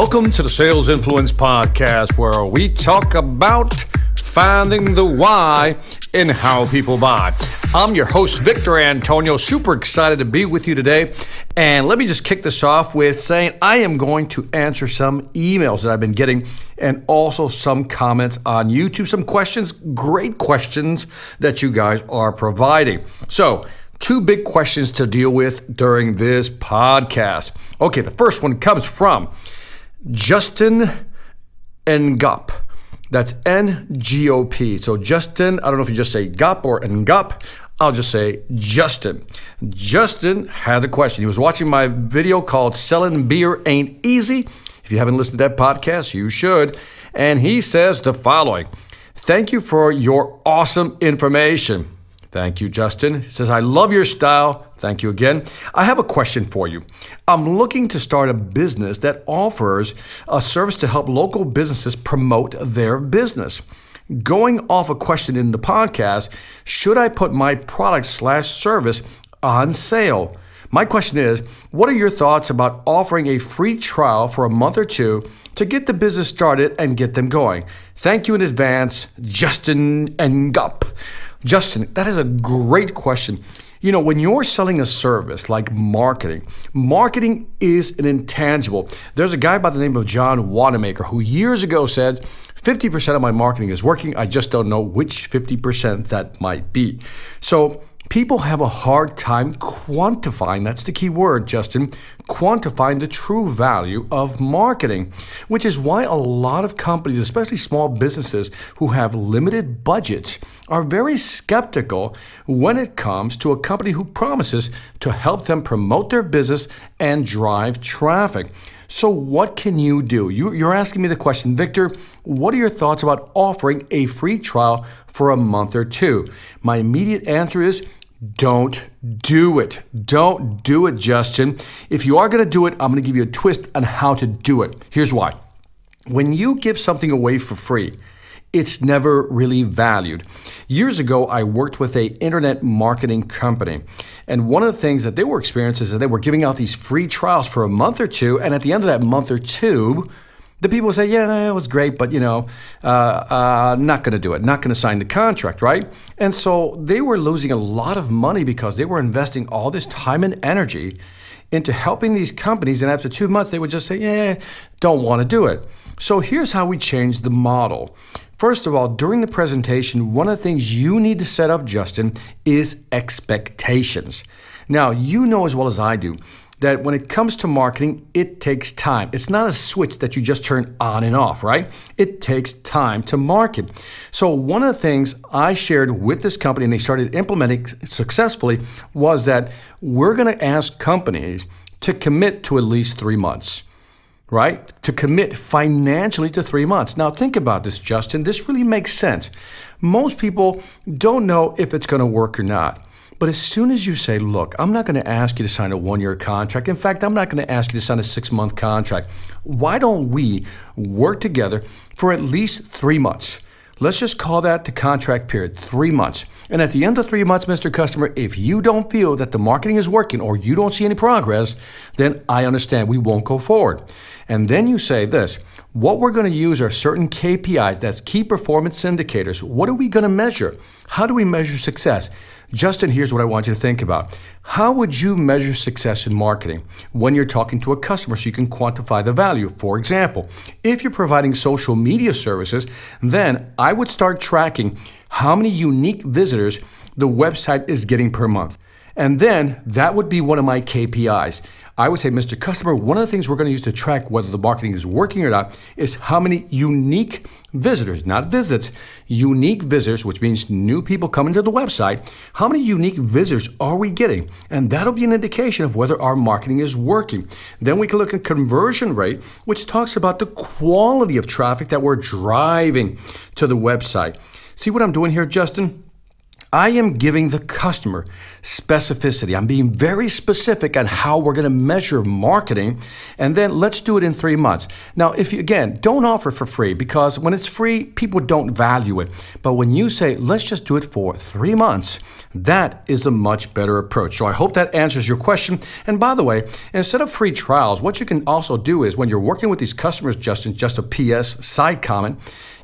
Welcome to the Sales Influence Podcast, where we talk about finding the why in how people buy. I'm your host, Victor Antonio. Super excited to be with you today. And let me just kick this off with saying I am going to answer some emails that I've been getting and also some comments on YouTube, some questions, great questions that you guys are providing. So, two big questions to deal with during this podcast. Okay, the first one comes from Justin Ngup. That's N-G-O-P. So Justin, I don't know if you just say Gup or Ngup. I'll just say Justin. Justin had a question. He was watching my video called Selling Beer Ain't Easy. If you haven't listened to that podcast, you should. And he says the following. Thank you for your awesome information. Thank you, Justin. He says, I love your style. Thank you again. I have a question for you. I'm looking to start a business that offers a service to help local businesses promote their business. Going off a question in the podcast, should I put my product/service on sale? My question is, what are your thoughts about offering a free trial for a month or two to get the business started and get them going? Thank you in advance, Justin Ngup. Justin, that is a great question. You know, when you're selling a service like marketing is an intangible. There's a guy by the name of John Wanamaker who years ago said, 50% of my marketing is working. I just don't know which 50% that might be. So people have a hard time quantifying, that's the key word, Justin, quantifying the true value of marketing, which is why a lot of companies, especially small businesses who have limited budgets, are very skeptical when it comes to a company who promises to help them promote their business and drive traffic. So what can you do? You're asking me the question, Victor, what are your thoughts about offering a free trial for a month or two? My immediate answer is, don't do it. Don't do it, Justin. If you are going to do it, I'm going to give you a twist on how to do it. Here's why. When you give something away for free, it's never really valued. Years ago, I worked with an internet marketing company. And one of the things that they were experiencing is that they were giving out these free trials for a month or two. And at the end of that month or two, the people would say, yeah, it was great, but, not going to do it, not going to sign the contract, right? And so they were losing a lot of money because they were investing all this time and energy into helping these companies. And after 2 months, they would just say, yeah, don't want to do it. So here's how we changed the model. First of all, during the presentation, one of the things you need to set up, Justin, is expectations. Now, you know as well as I do that when it comes to marketing, it takes time. It's not a switch that you just turn on and off, right? It takes time to market. So one of the things I shared with this company and they started implementing successfully was that we're going to ask companies to commit to at least 3 months. Right? To commit financially to 3 months. Now think about this, Justin. This really makes sense. Most people don't know if it's going to work or not. But as soon as you say, look, I'm not going to ask you to sign a 1-year contract. In fact, I'm not going to ask you to sign a 6-month contract. Why don't we work together for at least 3 months? Let's just call that the contract period, 3 months. And at the end of 3 months, Mr. Customer, if you don't feel that the marketing is working or you don't see any progress, then I understand we won't go forward. And then you say this, what we're going to use are certain KPIs, that's key performance indicators. What are we going to measure? How do we measure success? Justin, here's what I want you to think about. How would you measure success in marketing when you're talking to a customer so you can quantify the value? For example, if you're providing social media services, then I would start tracking how many unique visitors the website is getting per month. And then that would be one of my KPIs. I would say, Mr. Customer, one of the things we're going to use to track whether the marketing is working or not is how many unique visitors, not visits, unique visitors, which means new people coming to the website, how many unique visitors are we getting? And that'll be an indication of whether our marketing is working. Then we can look at conversion rate, which talks about the quality of traffic that we're driving to the website. See what I'm doing here, Justin? I am giving the customer specificity. I'm being very specific on how we're going to measure marketing, and then let's do it in 3 months. Now, if you, again, don't offer for free, because when it's free, people don't value it. But when you say, let's just do it for 3 months, that is a much better approach. So I hope that answers your question. And by the way, instead of free trials, what you can also do is when you're working with these customers, Justin, just a PS side comment,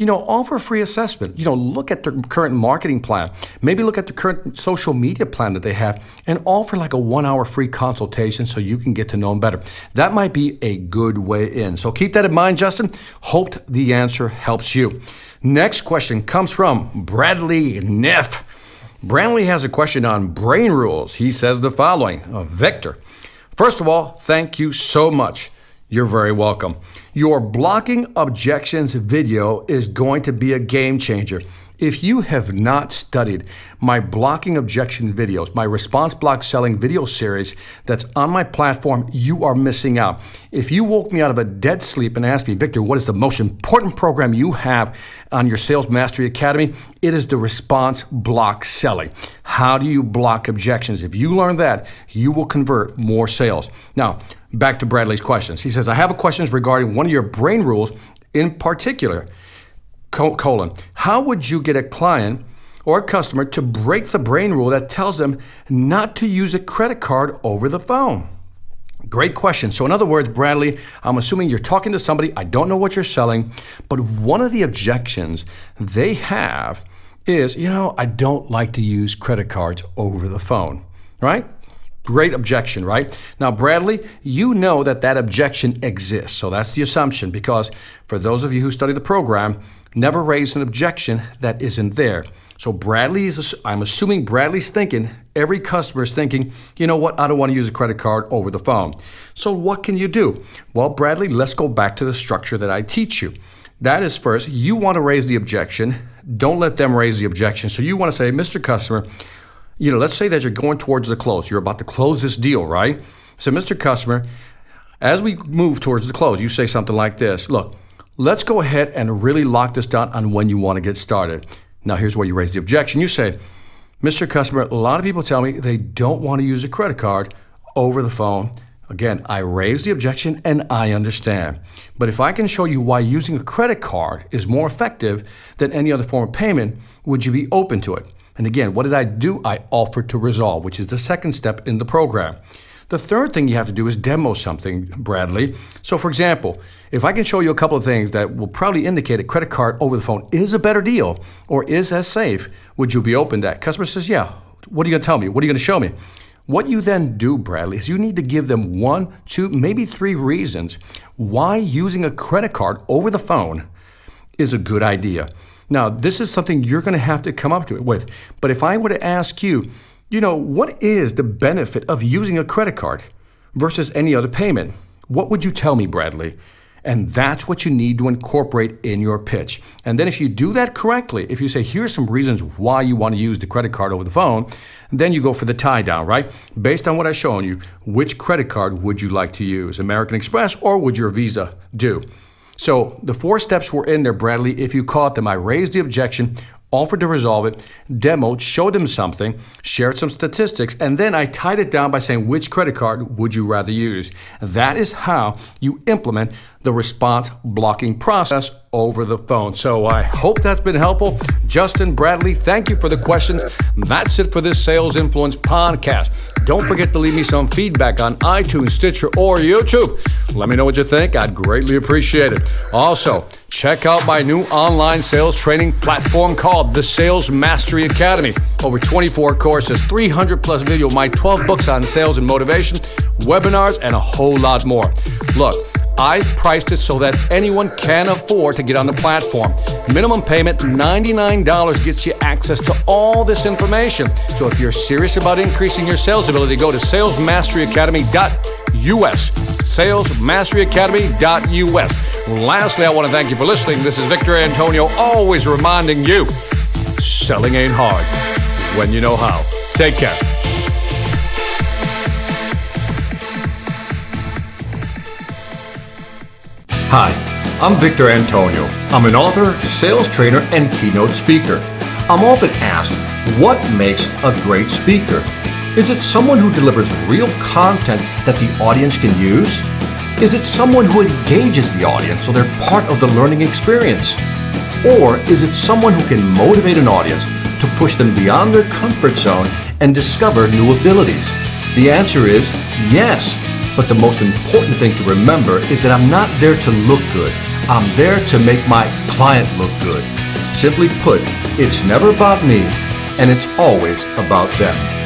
offer a free assessment. Look at their current marketing plan. Maybe look at the current social media plan that they have and offer like a 1-hour free consultation so you can get to know them better. That might be a good way in. So keep that in mind, Justin. Hope the answer helps you. Next question comes from Bradley Neff. Bradley has a question on brain rules. He says the following: Victor, first of all, thank you so much. You're very welcome. Your blocking objections video is going to be a game changer. If you have not studied my blocking objection videos, my response block selling video series that's on my platform, you are missing out. If you woke me out of a dead sleep and asked me, Victor, what is the most important program you have on your Sales Mastery Academy? It is the response block selling. How do you block objections? If you learn that, you will convert more sales. Now, back to Bradley's questions. He says, I have questions regarding one of your brain rules in particular. How would you get a client or a customer to break the brain rule that tells them not to use a credit card over the phone? Great question. So in other words, Bradley, I'm assuming you're talking to somebody, I don't know what you're selling, but one of the objections they have is, I don't like to use credit cards over the phone, right? Great objection, right? Now, Bradley, you know that objection exists. So that's the assumption, because for those of you who study the program, never raise an objection that isn't there. So I'm assuming Bradley's thinking, every customer is thinking, you know what, I don't want to use a credit card over the phone. So what can you do? Well, Bradley, let's go back to the structure that I teach you. That is, first, you want to raise the objection. Don't let them raise the objection. So you want to say, Mr. Customer, let's say that you're going towards the close. You're about to close this deal, right? So, Mr. Customer, as we move towards the close, you say something like this. Look, let's go ahead and really lock this down on when you want to get started. Now, here's where you raise the objection. You say, Mr. Customer, a lot of people tell me they don't want to use a credit card over the phone. Again, I raise the objection and I understand. But if I can show you why using a credit card is more effective than any other form of payment, would you be open to it? And again, what did I do? I offered to resolve, which is the second step in the program. The third thing you have to do is demo something, Bradley. So for example, if I can show you a couple of things that will probably indicate a credit card over the phone is a better deal or is as safe, would you be open to that? Customer says, yeah. What are you going to tell me? What are you going to show me? What you then do, Bradley, is you need to give them 1, 2, maybe 3 reasons why using a credit card over the phone is a good idea. Now, this is something you're going to have to come up to it with. But if I were to ask you, what is the benefit of using a credit card versus any other payment? What would you tell me, Bradley? And that's what you need to incorporate in your pitch. And then if you do that correctly, if you say, here's some reasons why you want to use the credit card over the phone, then you go for the tie down, right? Based on what I've shown you, which credit card would you like to use? American Express or would your Visa do? So the 4 steps were in there, Bradley. If you caught them, I raised the objection, offered to resolve it, demoed, showed them something, shared some statistics, and then I tied it down by saying, which credit card would you rather use? That is how you implement the response blocking process over the phone. So I hope that's been helpful. Justin, Bradley, thank you for the questions. That's it for this Sales Influence podcast. Don't forget to leave me some feedback on iTunes, Stitcher, or YouTube. Let me know what you think. I'd greatly appreciate it. Also, check out my new online sales training platform called the Sales Mastery Academy. Over 24 courses, 300 plus video, my 12 books on sales and motivation, webinars, and a whole lot more. Look, I priced it so that anyone can afford to get on the platform. Minimum payment, $99 gets you access to all this information. So if you're serious about increasing your sales ability, go to salesmasteryacademy.us. salesmasteryacademy.us. Lastly, I want to thank you for listening. This is Victor Antonio, always reminding you, selling ain't hard when you know how. Take care. Hi, I'm Victor Antonio. I'm an author, sales trainer, and keynote speaker. I'm often asked, what makes a great speaker? Is it someone who delivers real content that the audience can use? Is it someone who engages the audience so they're part of the learning experience? Or is it someone who can motivate an audience to push them beyond their comfort zone and discover new abilities? The answer is yes. But the most important thing to remember is that I'm not there to look good. I'm there to make my client look good. Simply put, it's never about me, and it's always about them.